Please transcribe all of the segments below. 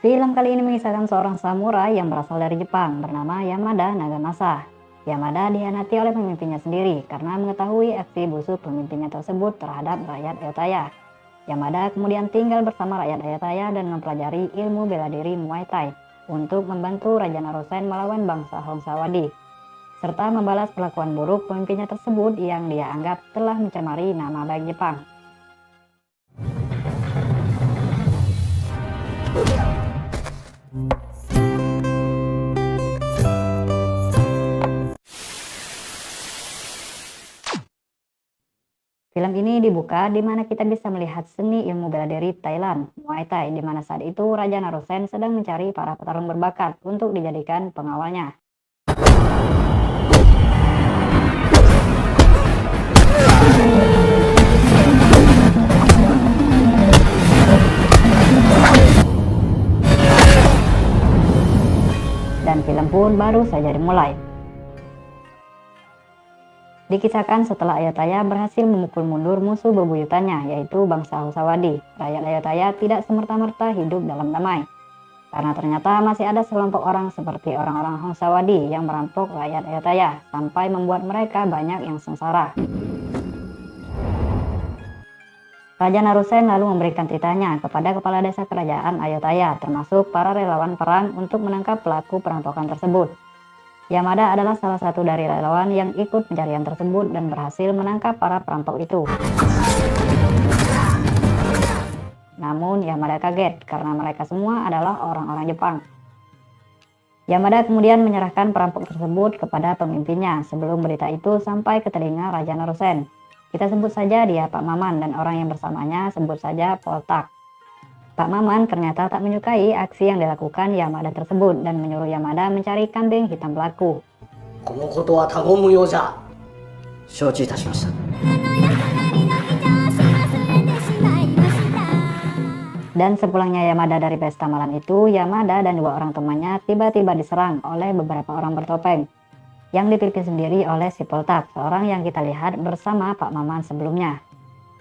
Film kali ini mengisahkan seorang samurai yang berasal dari Jepang bernama Yamada Nagamasa. Yamada dihianati oleh pemimpinnya sendiri karena mengetahui aksi busuk pemimpinnya tersebut terhadap rakyat Ayutthaya. Yamada kemudian tinggal bersama rakyat Ayutthaya dan mempelajari ilmu bela diri Muay Thai untuk membantu Raja Narusen melawan bangsa Hongsawadi, serta membalas perlakuan buruk pemimpinnya tersebut yang dia anggap telah mencemari nama baik Jepang. Film ini dibuka di mana kita bisa melihat seni ilmu bela diri Thailand, Muay Thai, di mana saat itu Raja Narusen sedang mencari para petarung berbakat untuk dijadikan pengawalnya. Dan film pun baru saja dimulai. Dikisahkan setelah Ayutthaya berhasil memukul mundur musuh bebuyutannya, yaitu bangsa Hongsawadi, rakyat Ayutthaya tidak semerta-merta hidup dalam damai. Karena ternyata masih ada sekelompok orang seperti orang-orang Hongsawadi yang merampok rakyat Ayutthaya, sampai membuat mereka banyak yang sengsara. Raja Narusen lalu memberikan titahnya kepada kepala desa kerajaan Ayutthaya, termasuk para relawan perang untuk menangkap pelaku perampokan tersebut. Yamada adalah salah satu dari relawan yang ikut pencarian tersebut dan berhasil menangkap para perampok itu. Namun Yamada kaget karena mereka semua adalah orang-orang Jepang. Yamada kemudian menyerahkan perampok tersebut kepada pemimpinnya sebelum berita itu sampai ke telinga Raja Narusen. Kita sebut saja dia Pak Maman dan orang yang bersamanya sebut saja Poltak. Pak Maman ternyata tak menyukai aksi yang dilakukan Yamada tersebut dan menyuruh Yamada mencari kambing hitam pelaku. Dan sepulangnya Yamada dari pesta malam itu, Yamada dan dua orang temannya tiba-tiba diserang oleh beberapa orang bertopeng yang dipimpin sendiri oleh si Poltak, seorang yang kita lihat bersama Pak Maman sebelumnya.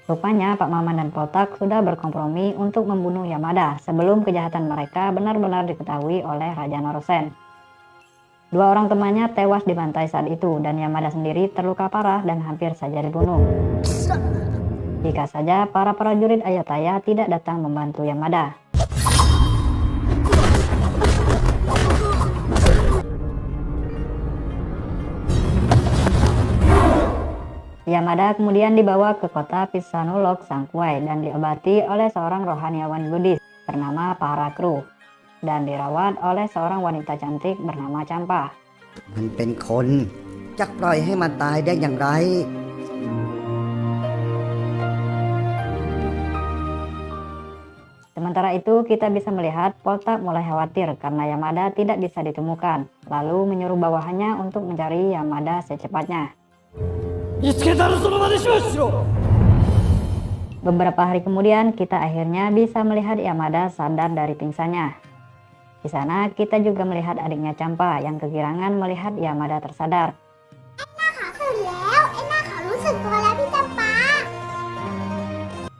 Rupanya Pak Maman dan Poltak sudah berkompromi untuk membunuh Yamada sebelum kejahatan mereka benar-benar diketahui oleh Raja Narusen. Dua orang temannya tewas dibantai saat itu dan Yamada sendiri terluka parah dan hampir saja dibunuh. Jika saja para prajurit Ayutthaya tidak datang membantu Yamada. Yamada kemudian dibawa ke kota Phitsanulok Sangkwai dan diobati oleh seorang rohaniawan Buddhis bernama Parakru dan dirawat oleh seorang wanita cantik bernama Champa. Sementara itu kita bisa melihat Poltak mulai khawatir karena Yamada tidak bisa ditemukan, lalu menyuruh bawahannya untuk mencari Yamada secepatnya. Beberapa hari kemudian kita akhirnya bisa melihat Yamada sadar dari pingsannya. Di sana kita juga melihat adiknya Champa yang kegirangan melihat Yamada tersadar.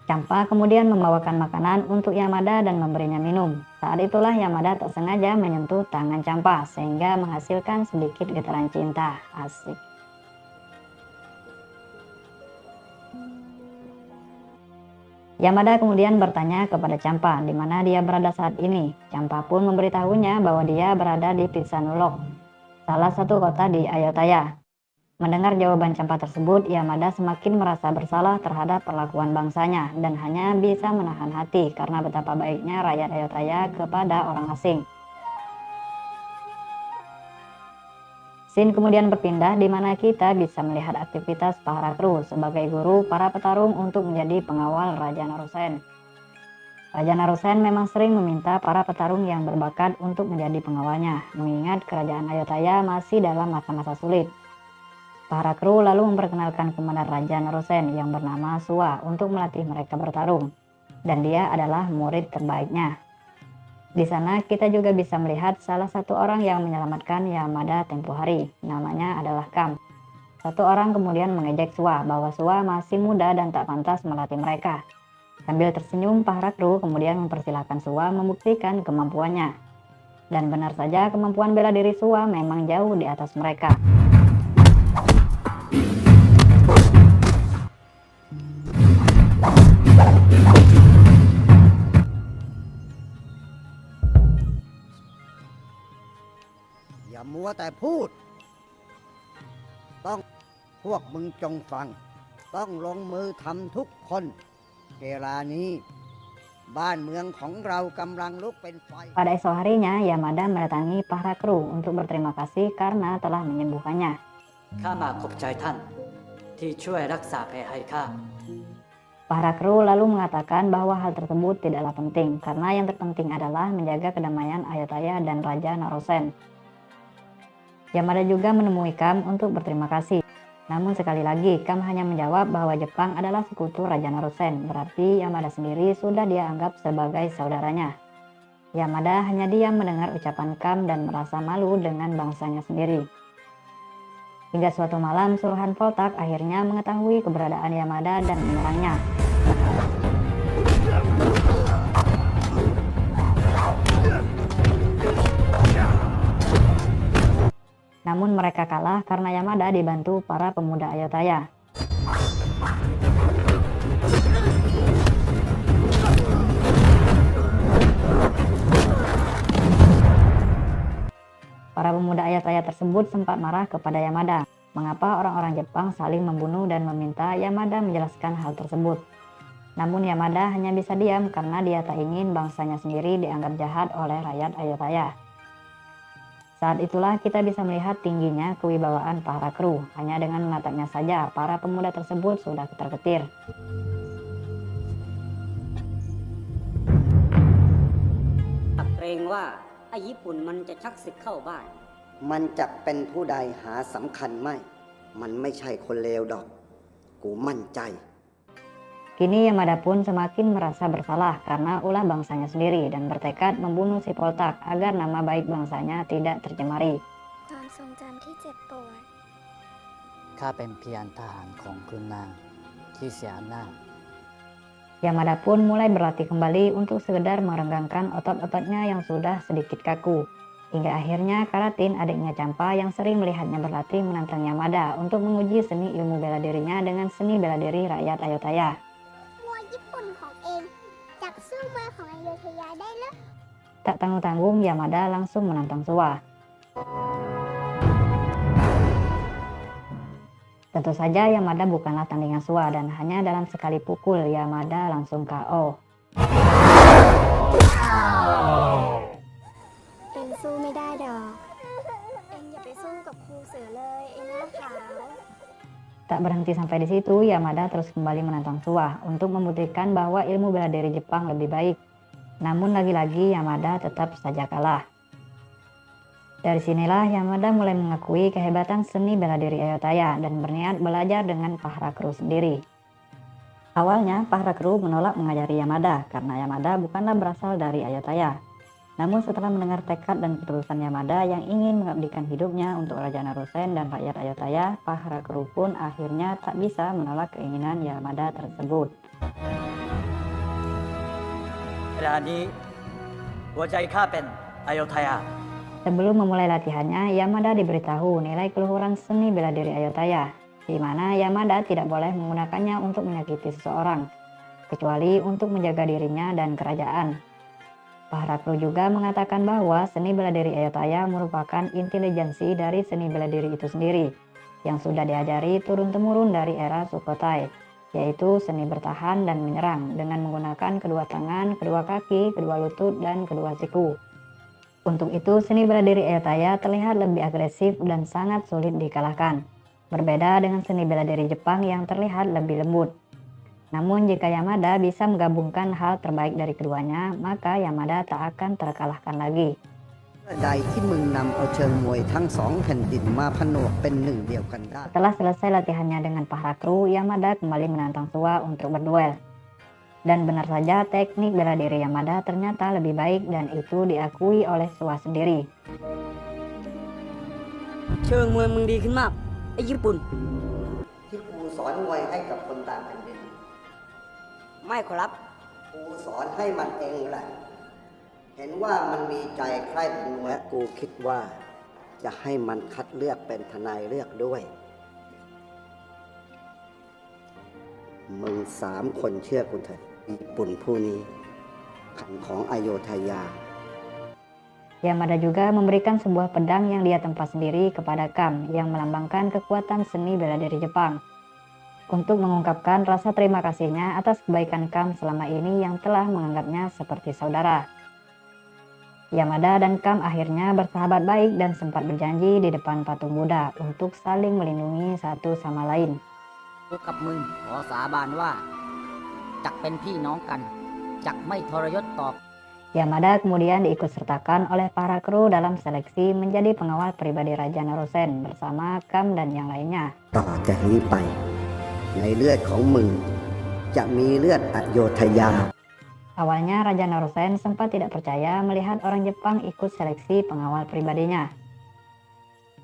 Champa kemudian membawakan makanan untuk Yamada dan memberinya minum. Saat itulah Yamada tak sengaja menyentuh tangan Champa sehingga menghasilkan sedikit getaran cinta. Asik. Yamada kemudian bertanya kepada Champa di mana dia berada saat ini. Champa pun memberitahunya bahwa dia berada di Phitsanulok, salah satu kota di Ayutthaya. Mendengar jawaban Champa tersebut, Yamada semakin merasa bersalah terhadap perlakuan bangsanya dan hanya bisa menahan hati karena betapa baiknya rakyat Ayutthaya kepada orang asing. Scene kemudian berpindah di mana kita bisa melihat aktivitas Parakru sebagai guru para petarung untuk menjadi pengawal Raja Narusen. Raja Narusen memang sering meminta para petarung yang berbakat untuk menjadi pengawalnya, mengingat kerajaan Ayutthaya masih dalam masa-masa sulit. Parakru lalu memperkenalkan komandan Raja Narusen yang bernama Suwa untuk melatih mereka bertarung, dan dia adalah murid terbaiknya. Di sana kita juga bisa melihat salah satu orang yang menyelamatkan Yamada tempo hari, namanya adalah Kam. Satu orang kemudian mengejek Suwa bahwa Suwa masih muda dan tak pantas melatih mereka. Sambil tersenyum, Pahrakru kemudian mempersilahkan Suwa membuktikan kemampuannya. Dan benar saja kemampuan bela diri Suwa memang jauh di atas mereka.อย่ามัวแต่พูดต้องพวกมึงจงฟังต้องลงมือทำทุกคนเวลานี้บ้านเมืองของเรากำลังลุกเป็นไฟ Pada esok harinya, Yamada mendatangi Pahrakru untuk berterima kasih karena telah menyembuhkannya. ข้ามาขอบใจท่านที่ช่วยรักษาแผลให้ข้า Pahrakru lalu mengatakan bahwa hal tersebut tidaklah penting karena yang terpenting adalah menjaga kedamaian Ayutthaya dan Raja Narosen. Yamada juga menemui Kam untuk berterima kasih. Namun sekali lagi Kam hanya menjawab bahwa Jepang adalah sekutu Raja Narosen, berarti Yamada sendiri sudah dia anggap sebagai saudaranya. Yamada hanya diam mendengar ucapan Kam dan merasa malu dengan bangsanya sendiri. Hingga suatu malam suruhan Voltak akhirnya mengetahui keberadaan Yamada dan menyerangnya. Namun mereka kalah karena Yamada dibantu para pemuda Ayutthaya. Para pemuda Ayutthaya tersebut sempat marah kepada Yamada. Mengapa orang-orang Jepang saling membunuh dan meminta Yamada menjelaskan hal tersebut. Namun Yamada hanya bisa diam karena dia tak ingin bangsanya sendiri dianggap jahat oleh rakyat Ayutthaya. Saat itulah kita bisa melihat tingginya kewibawaan Pahrakru. Hanya dengan menatapnya saja, para pemuda tersebut sudah ketar-ketir. เกรงว่าไอ้ญี่ปุ่นมันจะชักศึกเข้าบ้าน มันจะเป็นผู้ใดหาสำคัญไม่ มันไม่ใช่คนเลวดอก กูมั่นใจ Kini Yamada pun semakin merasa bersalah karena ulah bangsanya sendiri dan bertekad membunuh si Voltak agar nama baik bangsanya tidak tercemari. ความทรงจำที่เจ็บปวด ข้าเป็นเพียงทหารของคุณนางที่เสียอำนาจ Yamada pun mulai berlatih kembali untuk sekedar merenggangkan otot-ototnya yang sudah sedikit kaku. Hingga akhirnya Karatin, adiknya Champa yang sering melihatnya berlatih, menantang Yamada untuk menguji seni ilmu bela dirinya dengan seni bela diri rakyat Ayutthaya. มวยญี่ปุ่นของเองจับสู้มวยของอโยธยาได้เหรอ Tak tanggung-tanggung Yamada langsung menantang Suwa. Tentu saja Yamada bukanlah tandingan Suwa dan hanya dalam sekali pukul Yamada langsung KO. เองสู้ไม่ได้ดอก เองอย่าไปสู้กับครูเสือเลยไอ้หน้าขาว Tak berhenti sampai di situ, Yamada terus kembali menantang Suwa untuk membuktikan bahwa ilmu bela diri Jepang lebih baik. Namun lagi-lagi Yamada tetap saja kalah. Dari sinilah Yamada mulai mengakui kehebatan seni bela diri Ayutthaya dan berniat belajar dengan Pahrakru sendiri. Awalnya Pahrakru menolak mengajari Yamada karena Yamada bukanlah berasal dari Ayutthaya. Namun setelah mendengar tekad dan ketulusan Yamada yang ingin mengabdikan hidupnya untuk Raja Narosen dan rakyat Ayutthaya, Pahrakru pun akhirnya tak bisa menolak keinginan Yamada tersebut. เวลานี้หัวใจข้าเป็นอโยธยา Sebelum memulai latihannya, Yamada diberitahu nilai keluhuran seni bela diri Ayutthaya, di mana Yamada tidak boleh menggunakannya untuk menyakiti seseorang, kecuali untuk menjaga dirinya dan kerajaan. Pahrakru juga mengatakan bahwa seni bela diri Ayutthaya merupakan intelijensi dari seni bela diri itu sendiri, yang sudah diajari turun-temurun dari era Sukhothai, yaitu seni bertahan dan menyerang dengan menggunakan kedua tangan, kedua kaki, kedua lutut, dan kedua siku. Untuk itu, seni bela diri Ayutthaya terlihat lebih agresif dan sangat sulit dikalahkan, berbeda dengan seni bela diri Jepang yang terlihat lebih lembut. Namun jika Yamada bisa menggabungkan hal terbaik dari keduanya, maka Yamada tak akan terkalahkan lagi. ใดที่มึงนำเอาเชิงมวยทั้งสองแผ่นดินมาผนวกเป็นหนึ่งเดียวกันได้ Setelah selesai latihannya dengan Pahrakru, Yamada kembali menantang Suwa untuk berduel. Dan benar saja teknik bela diri Yamada ternyata lebih baik dan itu diakui oleh Suwa sendiri. เชิงมวยมึงดีขึ้นมากไอ้ญี่ปุ่น ที่กูสอนมวยให้กับคนต่างแผ่นดิน ไม่ขอรับ กูสอนให้มันเองแหละ เห็นว่ามันมีใจใคร่มึงและกูคิดว่า จะให้มันคัดเลือกเป็นทนายเลือกด้วย มึง3 คนเชื่อกูเถอะญี่ปุ่นผู้นี้ขันของอโยธยา Yamada juga memberikan sebuah pedang yang dia tempat sendiri kepada Kam yang melambangkan kekuatan seni bela diri Jepang untuk mengungkapkan rasa terima kasihnya atas kebaikan Kam selama ini yang telah menganggapnya seperti saudara. Yamada dan Kam akhirnya bersahabat baik dan sempat berjanji di depan patung Buddha untuk saling melindungi satu sama lain. กูกับมึงขอสาบานว่าจักเป็นพี่น้องกันจักไม่ทรยศต่อ Yamada kemudian diikutsertakan oleh para kru dalam seleksi menjadi pengawal pribadi Raja Narusen bersama Kam dan yang lainnya. ต่อจากนี้ไป ในเลือดของมึง จะมีเลือดอโยธยา Awalnya Raja Narusen sempat tidak percaya melihat orang Jepang ikut seleksi pengawal pribadinya.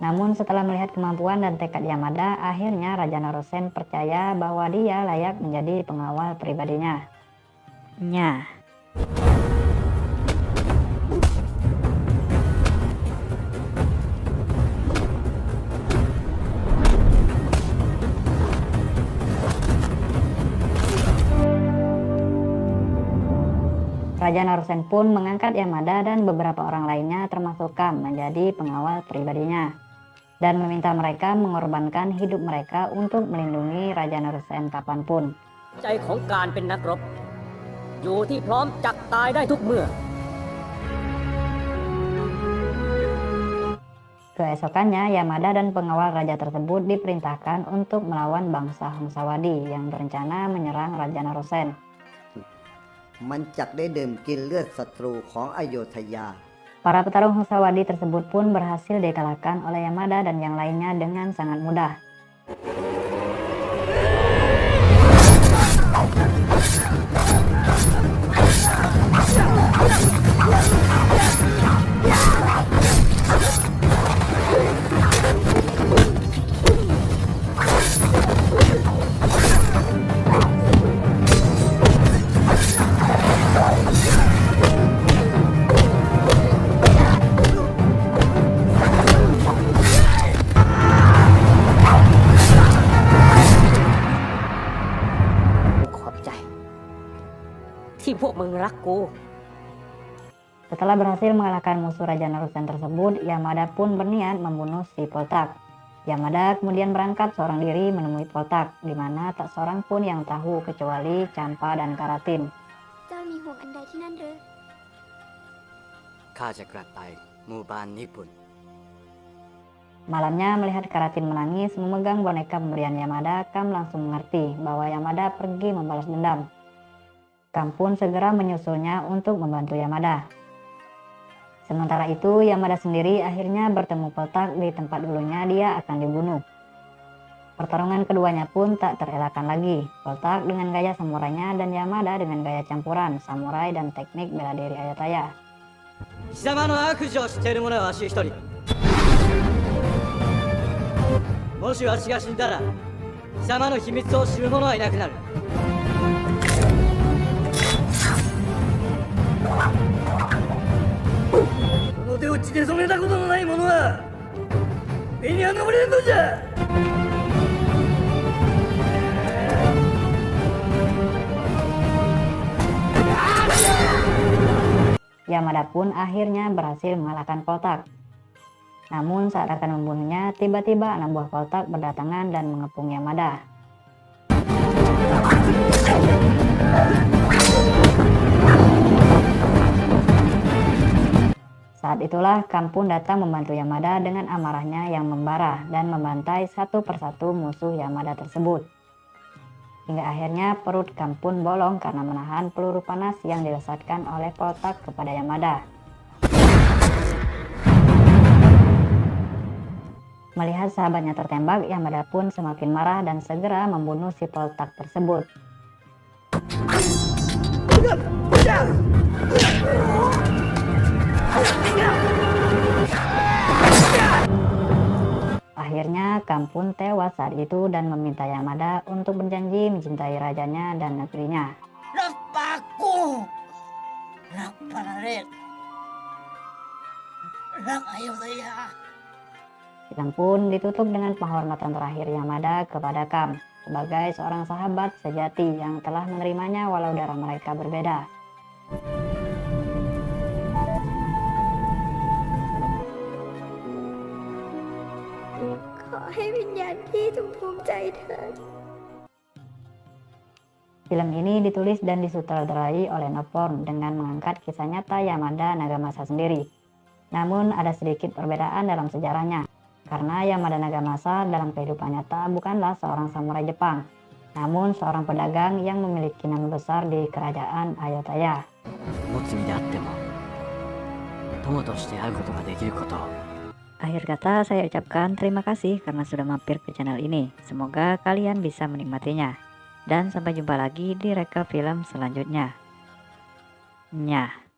Namun setelah melihat kemampuan dan tekad Yamada, akhirnya Raja Narusen percaya bahwa dia layak menjadi pengawal pribadinya. Raja Narusen pun mengangkat Yamada dan beberapa orang lainnya termasuk Kam menjadi pengawal pribadinya dan meminta mereka mengorbankan hidup mereka untuk melindungi Raja Narusen kapanpun. ใจของการเป็นนักรบ อยู่ที่พร้อมจักตายได้ทุกเมื่อ Keesokannya Yamada dan pengawal raja tersebut diperintahkan untuk melawan bangsa Honsawadi yang berencana menyerang Raja Narusen. มันจักได้ดื่มกินเลือดศัตรูของอโยธยา Para petarung Honsawadi tersebut pun berhasil dikalahkan oleh Yamada dan yang lainnya dengan sangat mudah. Setelah berhasil mengalahkan musuh Raja Narusen tersebut, Yamada pun berniat membunuh si Poltak. Yamada kemudian berangkat seorang diri menemui Poltak, di mana tak seorang pun yang tahu kecuali Champa dan Karatin. เจ้ามีห่วงอันใดที่นั่นหรือ ข้าจะกลับไปหมู่บ้านญี่ปุ่น Malamnya melihat Karatin menangis memegang boneka pemberian Yamada, Kam langsung mengerti bahwa Yamada pergi membalas dendam. Kam pun segera menyusulnya untuk membantu Yamada. Sementara itu, Yamada sendiri akhirnya bertemu Poltak di tempat dulunya dia akan dibunuh. Pertarungan keduanya pun tak terelakkan lagi. Poltak dengan gaya samurainya dan Yamada dengan gaya campuran samurai dan teknik bela diri Ayataya. 貴様の悪事を知っている者はわし一人。もしわしが死んだら貴様の秘密を知る者はいなくなる。この手を血で染めたことのない者は目には登れんのじゃ。 Yamada pun akhirnya berhasil mengalahkan Poltak. Namun saat akan membunuhnya, tiba-tiba 6 buah Poltak berdatangan dan mengepung Yamada. Saat itulah Kam pun datang membantu Yamada dengan amarahnya yang membara dan membantai satu persatu musuh Yamada tersebut. Hingga akhirnya perut Kam pun bolong karena menahan peluru panas yang dilesatkan oleh Poltak kepada Yamada. Melihat sahabatnya tertembak, Yamada pun semakin marah dan segera membunuh si Poltak tersebut. Akhirnya Kam pun tewas saat itu dan meminta Yamada untuk berjanji mencintai rajanya dan negerinya. Rapaku, Rak Pararet, Rak Ayodhya. Film pun ditutup dengan penghormatan terakhir Yamada kepada Kam sebagai seorang sahabat sejati yang telah menerimanya walau darah mereka berbeda. Film ini ditulis dan disutradarai oleh Noporn dengan mengangkat kisah nyata Yamada Nagamasa sendiri. Namun ada sedikit perbedaan dalam sejarahnya, karena Yamada Nagamasa dalam kehidupan nyata bukanlah seorang samurai Jepang, namun seorang pedagang yang memiliki nama besar di kerajaan Ayutthaya. Akhir kata saya ucapkan terima kasih karena sudah mampir ke channel ini. Semoga kalian bisa menikmatinya. Dan sampai jumpa lagi di reka film selanjutnya. Nyah.